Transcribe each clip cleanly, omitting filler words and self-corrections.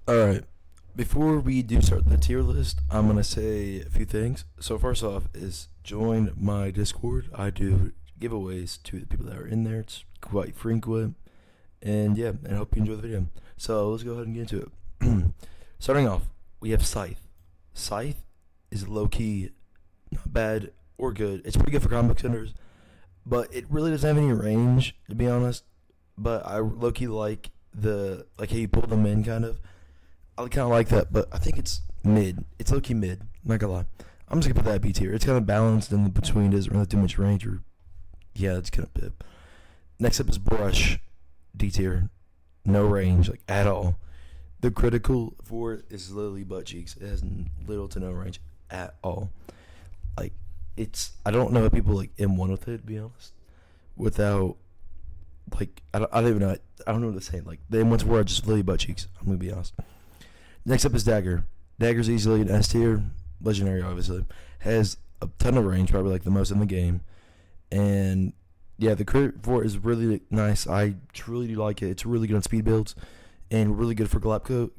Alright, before we do start the tier list, I'm going to say a few things. So, first off, is join my Discord. I do giveaways to the people that are in there. It's quite frequent. And yeah, and I hope you enjoy the video. So, let's go ahead and get into it. Starting off, we have Scythe. Scythe is low key, not bad or good. It's pretty good for comic book centers, but it really doesn't have any range, to be honest. But I low key like how you pull them in, kind of. I kind of like that, but I think it's mid. It's low key mid. Not gonna lie. I'm just gonna put that B tier. It's kind of balanced in the between. Doesn't really have too much range, or yeah, it's kind of bit. Next up is Brush, D tier. No range, like at all. The critical for it is literally butt cheeks. It has little to no range at all. Like I don't know how people like M1 with it, to be honest. Without I don't even know. I don't know what to say. Like the M1s were just literally butt cheeks. I'm gonna be honest. Next up is Dagger. Dagger's easily an S tier, legendary obviously. Has a ton of range, probably like the most in the game. And yeah, the crit for it is really nice. I truly do like it. It's really good on speed builds and really good for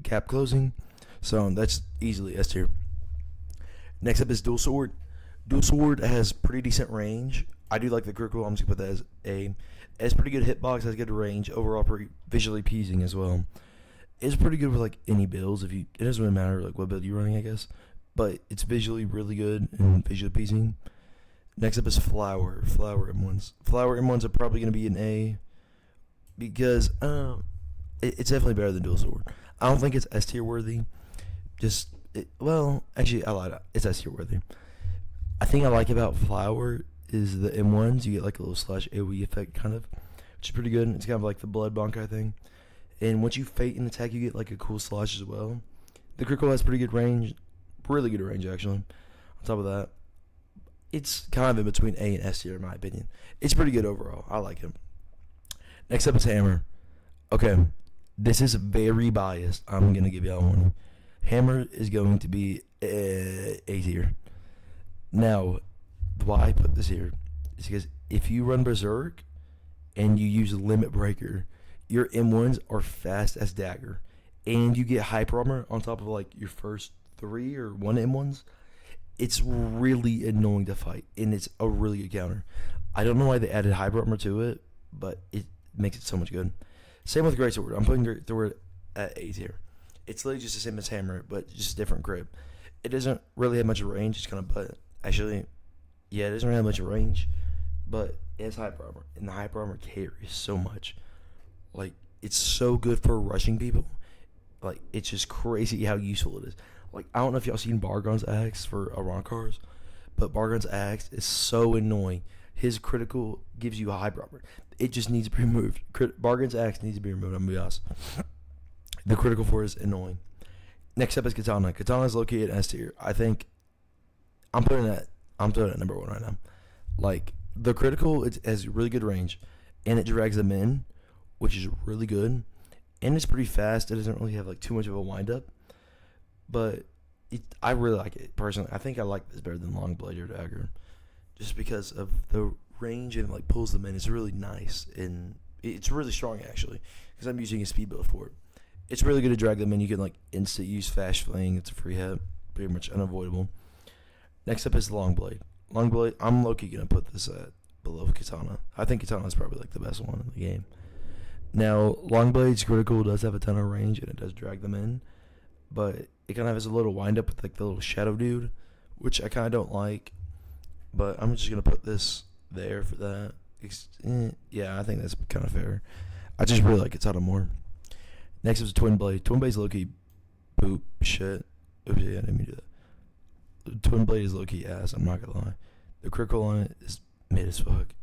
gap closing. So that's easily S tier. Next up is Dual Sword. Dual Sword has pretty decent range. I do like the critical. I'm just gonna put that as A. It has pretty good hitbox, has good range, overall pretty visually pleasing as well. It's pretty good with like any builds. It doesn't really matter like what build you're running, I guess. But it's visually really good and visually pleasing. Next up is Flower. Flower M1s. Flower M1s are probably gonna be an A because it's definitely better than Dual Sword. I don't think it's S tier worthy. Actually I lied. It's S tier worthy. I think I like about Flower is the M1s. You get like a little slash AoE effect kind of, which is pretty good. It's kind of like the Blood Bonkai thing. And once you fate an attack, you get like a cool slash as well. The critical has pretty good range, really good range actually. On top of that, it's kind of in between A and S tier in my opinion. It's pretty good overall. I like him. Next up is Hammer. Okay, this is very biased. I'm gonna give y'all one. Hammer is going to be A tier. Now, why I put this here is because if you run Berserk and you use Limit Breaker, your M1s are fast as Dagger, and you get Hyper Armor on top of like your first 3 or 1 M1s. It's really annoying to fight, and it's a really good counter. I don't know why they added Hyper Armor to it, but it makes it so much good. Same with Greatsword. I'm putting Greatsword at A tier. It's literally just the same as Hammer, but just different grip. It doesn't really have much range. It's kind of but actually, yeah, it doesn't really have much range, but it has Hyper Armor, and the Hyper Armor carries so much. Like, it's so good for rushing people. Like, it's just crazy how useful it is. Like, I don't know if y'all seen Bargon's axe for Aroncars, but Bargon's axe is so annoying. His critical gives you a Hyper Armor. It just needs to be removed. Bargon's axe needs to be removed, I'm gonna be honest. The critical for it is annoying. Next up is Katana. Katana's located in S tier. I think I'm putting it at number 1 right now. Like, the critical, it has really good range, and it drags them in, which is really good, and it's pretty fast. It doesn't really have like too much of a wind up, but I really like it personally. I think I like this better than Long Blade or Dagger, just because of the range and like pulls them in. It's really nice and it's really strong actually, because I'm using a speed build for it. It's really good to drag them in. You can like instant use Fast Fling. It's a free hit, pretty much unavoidable. Next up is Long Blade. Long Blade. I'm low-key gonna put this at below Katana. I think Katana is probably like the best one in the game. Now, Long Blade's critical does have a ton of range, and it does drag them in, but it kind of has a little wind-up with, like, the little shadow dude, which I kind of don't like, but I'm just going to put this there for that. Yeah, I think that's kind of fair. I just really like Katana more. Next is Twin Blade. Twin Blade's low-key poop shit. Oops, yeah, I didn't mean to do that. Twin Blade is low-key ass, I'm not going to lie. The critical on it is mid as fuck.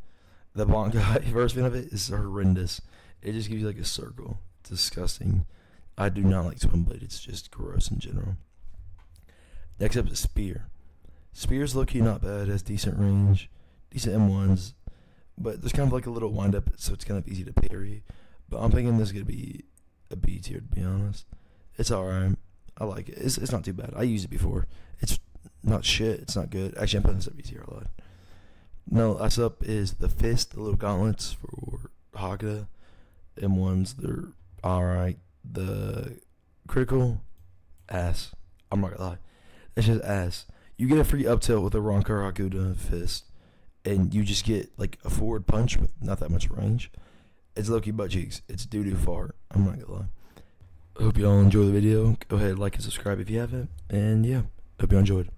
The Bonkai version of it is horrendous. It just gives you like a circle. It's disgusting. I do not like Twin Blade. It's just gross in general. Next up is Spear. Spear's low-key not bad. It has decent range, decent M1s, but there's kind of like a little wind up, so it's kind of easy to parry. But I'm thinking this is going to be a B tier, to be honest. It's alright. I like it. It's not too bad. I used it before. It's not shit. It's not good. Actually, I'm putting this at B tier a lot. No, last up is the Fist, the little gauntlets for Hagda. M1s, they're alright. The critical, ass. I'm not gonna lie. It's just ass. You get a free up tilt with a Ronko Hakuda fist, and you just get like a forward punch with not that much range. It's low-key butt cheeks. It's doo-doo fart. I'm not gonna lie. Hope y'all enjoy the video. Go ahead, like and subscribe if you haven't. And yeah, hope you enjoyed.